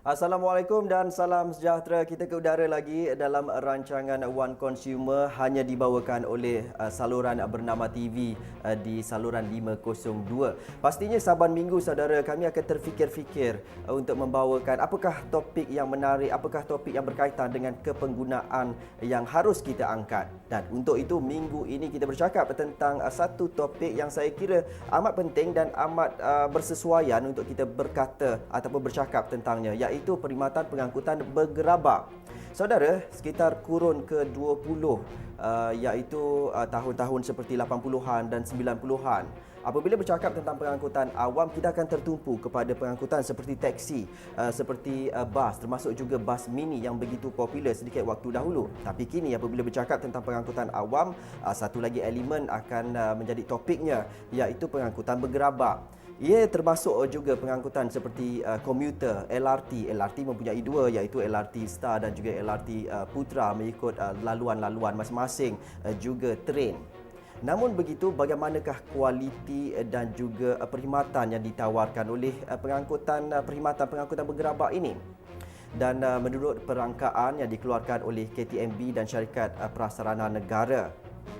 Assalamualaikum dan salam sejahtera. Kita ke udara lagi dalam rancangan One Consumer, hanya dibawakan oleh saluran bernama TV di saluran 502. Pastinya saban minggu saudara, kami akan terfikir-fikir untuk membawakan apakah topik yang menarik, apakah topik yang berkaitan dengan kepenggunaan yang harus kita angkat. Dan untuk itu minggu ini kita bercakap tentang satu topik yang saya kira amat penting dan amat bersesuaian untuk kita berkata ataupun bercakap tentangnya, iaitu perkhidmatan pengangkutan bergerabak. Saudara, sekitar kurun ke-20 iaitu tahun-tahun seperti 80-an dan 90-an. Apabila bercakap tentang pengangkutan awam, kita akan tertumpu kepada pengangkutan seperti teksi, seperti bas, termasuk juga bas mini yang begitu popular sedikit waktu dahulu. Tapi kini apabila bercakap tentang pengangkutan awam, satu lagi elemen akan menjadi topiknya, iaitu pengangkutan bergerabak. Ia termasuk juga pengangkutan seperti komuter, LRT. LRT mempunyai dua, iaitu LRT Star dan juga LRT Putra, mengikut laluan-laluan masing-masing, juga train. Namun begitu, bagaimanakah kualiti dan juga perkhidmatan yang ditawarkan oleh perkhidmatan pengangkutan bergerabak ini? Dan menurut perangkaan yang dikeluarkan oleh KTMB dan syarikat prasarana negara,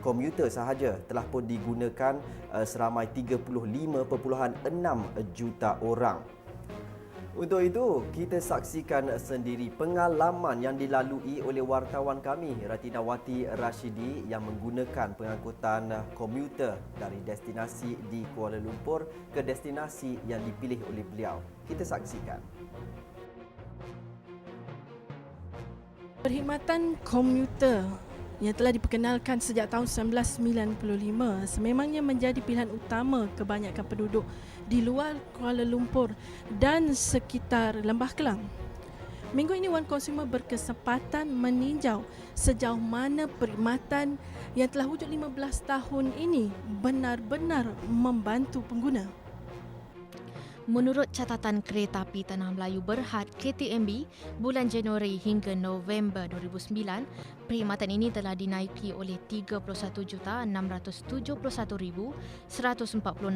komuter sahaja telah pun digunakan seramai 35.6 juta orang. Untuk itu, kita saksikan sendiri pengalaman yang dilalui oleh wartawan kami, Ratinawati Rashidi, yang menggunakan pengangkutan komuter dari destinasi di Kuala Lumpur ke destinasi yang dipilih oleh beliau. Kita saksikan. Perkhidmatan komuter yang telah diperkenalkan sejak tahun 1995 sememangnya menjadi pilihan utama kebanyakan penduduk di luar Kuala Lumpur dan sekitar Lembah Kelang. Minggu ini One Consumer berkesempatan meninjau sejauh mana perkhidmatan yang telah wujud 15 tahun ini benar-benar membantu pengguna. Menurut catatan Kereta Api Tanah Melayu Berhad KTMB, bulan Januari hingga November 2009, perkhidmatan ini telah dinaiki oleh 31,671,146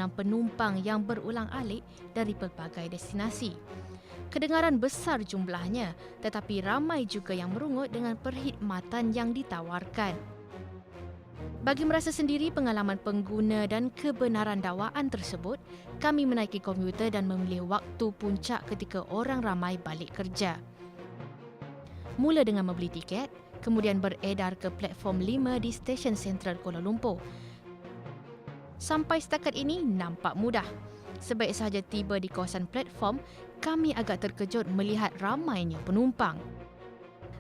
penumpang yang berulang-alik dari pelbagai destinasi. Kedengaran besar jumlahnya, tetapi ramai juga yang merungut dengan perkhidmatan yang ditawarkan. Bagi merasa sendiri pengalaman pengguna dan kebenaran dakwaan tersebut, kami menaiki komuter dan memilih waktu puncak ketika orang ramai balik kerja. Mula dengan membeli tiket, kemudian beredar ke platform 5 di stesen sentral Kuala Lumpur. Sampai setakat ini nampak mudah. Sebaik sahaja tiba di kawasan platform, kami agak terkejut melihat ramainya penumpang.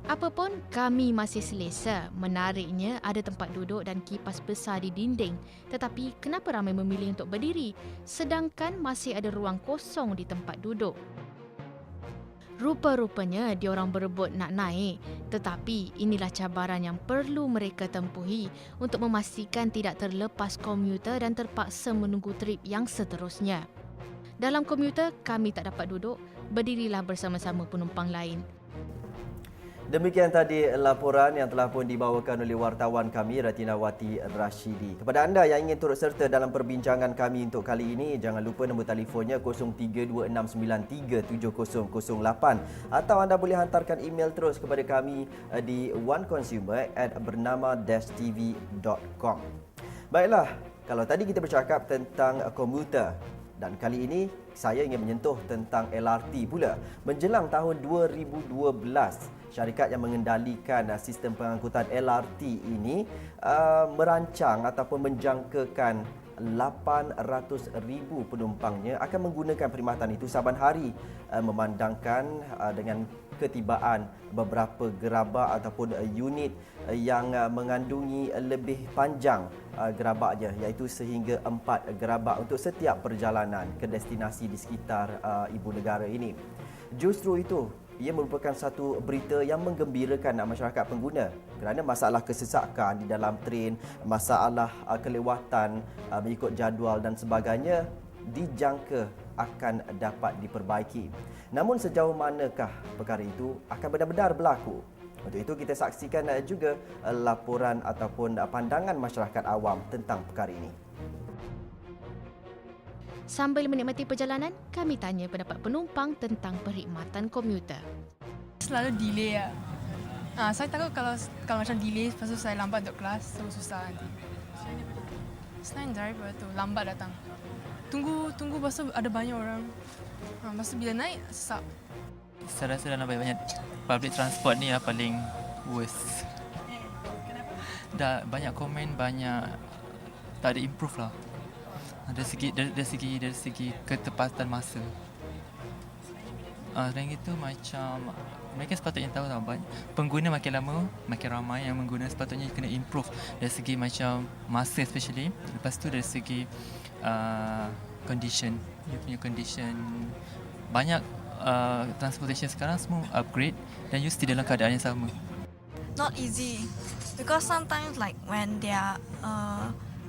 Apapun, kami masih selesa. Menariknya, ada tempat duduk dan kipas besar di dinding. Tetapi, kenapa ramai memilih untuk berdiri? Sedangkan masih ada ruang kosong di tempat duduk. Rupa-rupanya, diorang berebut nak naik. Tetapi, inilah cabaran yang perlu mereka tempuhi untuk memastikan tidak terlepas komuter dan terpaksa menunggu trip yang seterusnya. Dalam komuter, kami tak dapat duduk. Berdirilah bersama-sama penumpang lain. Demikian tadi laporan yang telah pun dibawakan oleh wartawan kami, Ratinawati Rashidi. Kepada anda yang ingin turut serta dalam perbincangan kami untuk kali ini, jangan lupa nombor telefonnya 0326937008, atau anda boleh hantarkan email terus kepada kami di oneconsumer@bernama-tv.com. Baiklah, kalau tadi kita bercakap tentang komuter, dan kali ini saya ingin menyentuh tentang LRT pula. Menjelang tahun 2012, syarikat yang mengendalikan sistem pengangkutan LRT ini merancang ataupun menjangkakan 800,000 penumpangnya akan menggunakan perkhidmatan itu saban hari, memandangkan dengan ketibaan beberapa gerabak ataupun unit yang mengandungi lebih panjang gerabaknya, iaitu sehingga 4 gerabak untuk setiap perjalanan ke destinasi di sekitar ibu negara ini. Justru itu, ia merupakan satu berita yang menggembirakan masyarakat pengguna kerana masalah kesesakan di dalam train, masalah kelewatan mengikut jadual dan sebagainya dijangka akan dapat diperbaiki. Namun sejauh manakah perkara itu akan benar-benar berlaku? Untuk itu kita saksikan juga laporan ataupun pandangan masyarakat awam tentang perkara ini. Sambil menikmati perjalanan, kami tanya pendapat penumpang tentang perkhidmatan komuter. Selalu delay lah. Saya takut kalau macam delay, lepas tu saya lambat untuk kelas, so susah nanti. Selain driver tu, lambat datang. Tunggu, lepas tu ada banyak orang. Lepas tu bila naik, sesak. Saya rasa dalam banyak public transport ni lah paling worst. Dah banyak komen, banyak tak ada improve lah. Dari segi ketepatan masa. Selain itu macam mereka sepatutnya tahu tau, pengguna makin lama makin ramai yang mengguna, sepatutnya kena improve dari segi macam masa especially. Lepas tu dari segi condition, dia punya condition. Banyak transportation sekarang semua upgrade dan you still dalam keadaan yang sama. Not easy because sometimes like when they are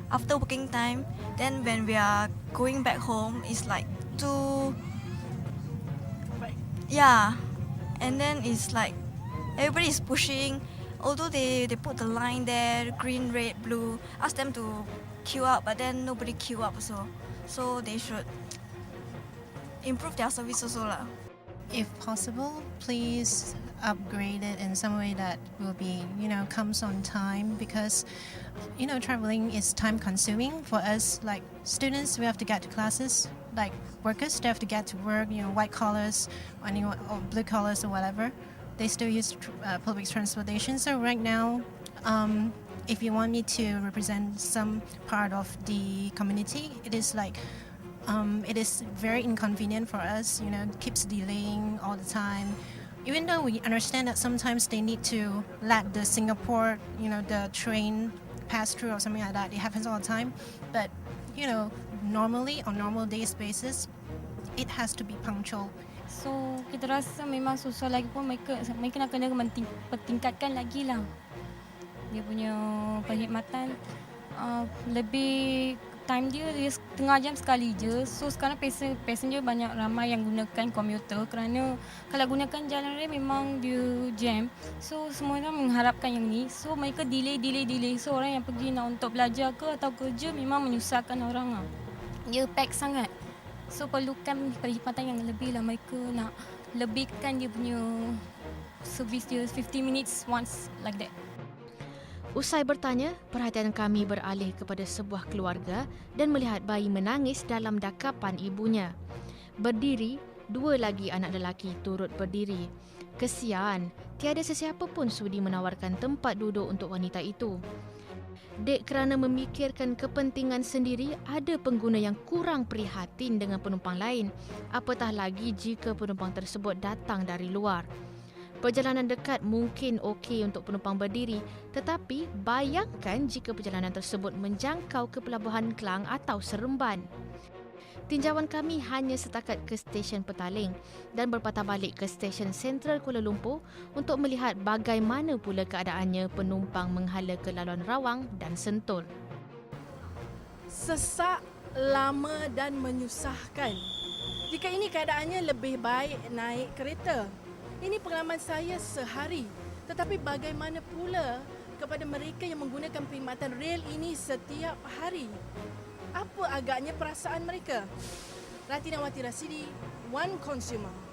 after working time, then when we are going back home, it's like too and then it's like everybody is pushing, although they put the line there, green, red, blue, ask them to queue up, but then nobody queue up also, so they should improve their service also lah. If possible, please upgrade it in some way that will be, comes on time, because, traveling is time consuming for us. Like students, we have to get to classes. Like workers, they have to get to work, white collars or blue collars or whatever. They still use public transportation. So right now, if you want me to represent some part of the community, it is like, it is very inconvenient for us, keeps delaying all the time. Even though we understand that sometimes they need to let the Singapore, the train pass through or something like that. It happens all the time. But, normally, on normal days basis, it has to be punctual. So, kita rasa memang susah lagi pun mereka nak kena pertingkatkan lagi lah. Dia punya perkhidmatan lebih time dia setengah jam sekali je. So sekarang passenger banyak ramai yang gunakan komuter kerana kalau gunakan jalan raya memang dia jam. So semua orang mengharapkan yang ni. So mereka delay. So orang yang pergi nak untuk belajar ke atau kerja memang menyusahkan orang lah. Dia pack sangat. So perlukan perkhidmatan yang lebih lah. Mereka nak lebihkan dia punya servis dia 50 minutes once like that. Usai bertanya, perhatian kami beralih kepada sebuah keluarga dan melihat bayi menangis dalam dakapan ibunya. Berdiri, dua lagi anak lelaki turut berdiri. Kesian, tiada sesiapa pun sudi menawarkan tempat duduk untuk wanita itu. Dek kerana memikirkan kepentingan sendiri, ada pengguna yang kurang prihatin dengan penumpang lain, apatah lagi jika penumpang tersebut datang dari luar. Perjalanan dekat mungkin okey untuk penumpang berdiri, tetapi bayangkan jika perjalanan tersebut menjangkau ke Pelabuhan Klang atau Seremban. Tinjauan kami hanya setakat ke stesen Petaling dan berpatah balik ke stesen Sentral Kuala Lumpur untuk melihat bagaimana pula keadaannya penumpang menghala ke laluan Rawang dan Sentul. Sesak, lama dan menyusahkan. Jika ini keadaannya, lebih baik naik kereta. Ini pengalaman saya sehari. Tetapi bagaimana pula kepada mereka yang menggunakan perkhidmatan rel ini setiap hari? Apa agaknya perasaan mereka? Ratinawati Rasidi, One Consumer.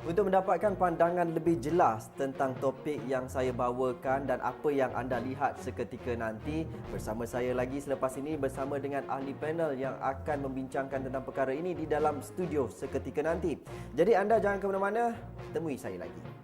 Untuk mendapatkan pandangan lebih jelas tentang topik yang saya bawakan dan apa yang anda lihat seketika nanti, bersama saya lagi selepas ini bersama dengan ahli panel yang akan membincangkan tentang perkara ini di dalam studio seketika nanti. Jadi anda jangan ke mana-mana, temui saya lagi.